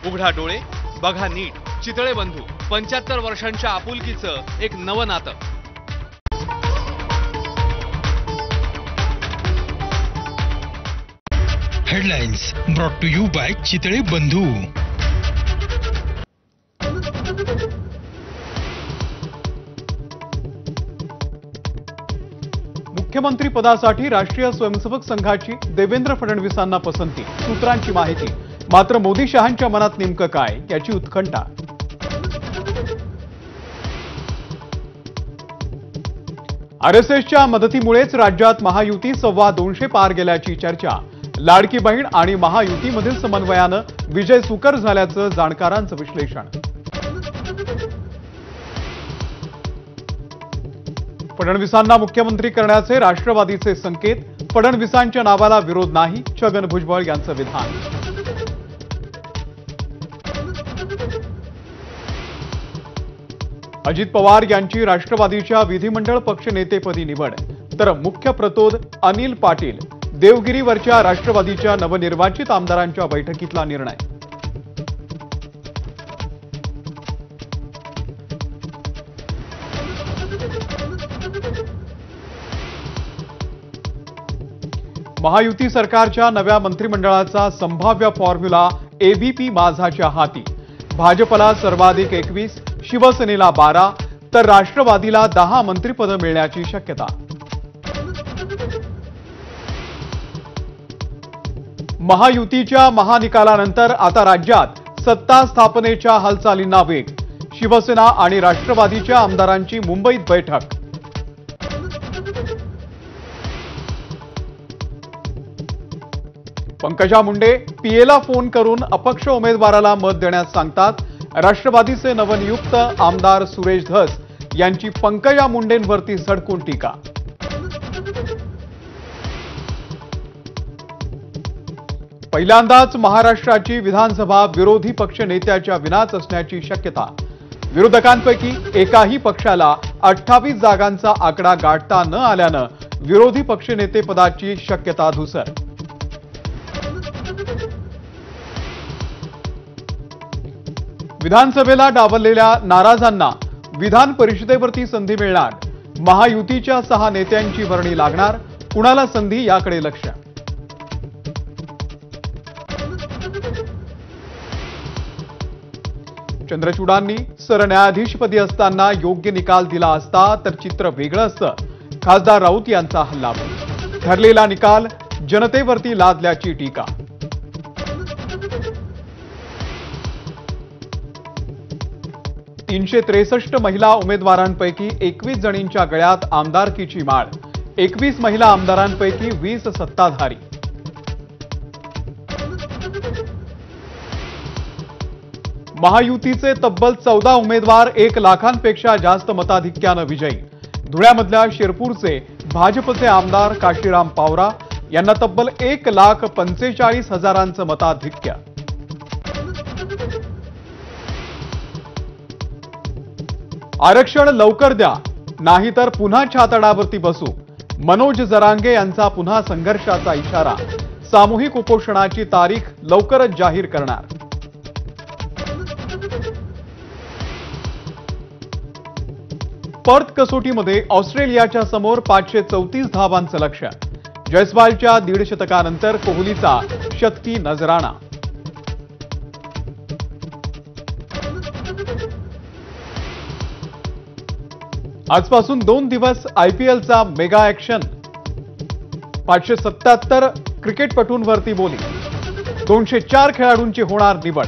उघडा डोळे, बघा नीट. चितळे बंधू 75 वर्षांच्या आपुलकीचं एक नवं नातं. Headlines brought to you by Chitale Bandhu. मुख्यमंत्री पदासाठी राष्ट्रीय स्वयंसेवक संघाची देवेंद्र फडणवीसांना पसंती. सूत्रांची माहिती. मात्र मोदी शहांच्या मनात नेमकं काय याची उत्कंठा. आरएसएसच्या मदतीमुळेच राज्यात महायुती 225 पार गेल्याची चर्चा. लाडकी बहीण आणि महायुतीमधील समन्वयानं विजय सुकर झाल्याचं जाणकारांचं विश्लेषण. फडणवीसांना मुख्यमंत्री करण्याचे राष्ट्रवादीचे संकेत. फडणवीसांच्या नावाला विरोध नाही, छगन भुजबळ यांचं विधान. अजित पवार यांची राष्ट्रवादीच्या विधिमंडळ पक्षनेतेपदी निवड. तर मुख्य प्रतोद अनिल पाटील देवगिरीवरच्या राष्ट्रवादीच्या नवनिर्वाचित आमदारांच्या बैठकीतला निर्णय. महायुती सरकारच्या नव्या मंत्रिमंडळाचा संभाव्य फॉर्म्युला एबीपी माझाच्या हाती. भाजपला सर्वाधिक 21, शिवसेनेला 12 तर राष्ट्रवादीला 10 मंत्रिपदं मिळण्याची शक्यता. महायुतीच्या महानिकालानंतर आता राज्यात सत्ता स्थापनेच्या हालचालींना वेग. शिवसेना आणि राष्ट्रवादीच्या आमदारांची मुंबईत बैठक. पंकजा मुंडे पीएला फोन करून अपक्ष उमेदवाराला मत देण्यास सांगतात. राष्ट्रवादीचे नवनियुक्त आमदार सुरेश धस यांची पंकजा मुंडेंवरती सडकून टीका. पहिल्यांदाच महाराष्ट्राची विधानसभा विरोधी पक्ष नेत्याच्या विनाच असण्याची शक्यता. विरोधकांपैकी एकाही पक्षाला 28 जागांचा आकडा गाठता न आल्यानं विरोधी पक्षनेतेपदाची शक्यता धुसर. विधानसभेला डावललेल्या नाराजांना विधान परिषदेवरती संधी मिळणार. महायुतीच्या 6 नेत्यांची वर्णी लागणार. कुणाला संधी याकडे लक्ष. चंद्रचूडांनी सरन्यायाधीशपदी असताना योग्य निकाल दिला असता तर चित्र वेगळं असतं. खासदार राऊत यांचा हल्लाबोल. ठरलेला निकाल जनतेवरती लादल्याची टीका. तीनशे 63 महिला उमेदवारांपैकी 21 जणींच्या गळ्यात आमदारकीची माळ. 21 महिला आमदारांपैकी 20 सत्ताधारी. महायुतीचे तब्बल 14 उमेदवार 1 लाखांपेक्षा जास्त मताधिक्यानं विजयी. धुळ्यामधल्या शिरपूरचे भाजपचे आमदार काशीराम पावरा यांना तब्बल 1,45,000 मताधिक्य. आरक्षण लवकर द्या नाहीतर पुन्हा छातडावरती बसू. मनोज जरांगे यांचा पुन्हा संघर्षाचा इशारा. सामूहिक उपोषणाची तारीख लवकरच जाहीर करणार. पर्थ कसोटीमध्ये ऑस्ट्रेलियाच्या समोर 534 धावांचं लक्ष्य. जयस्वालच्या 150 शतकानंतर कोहलीचा शतकी नजराणा. आजपासून 2 दिवस आयपीएलचा मेगा ॲक्शन. 577 क्रिकेटपटूंवरती बोली. 204 खेळाडूंची होणार निवड.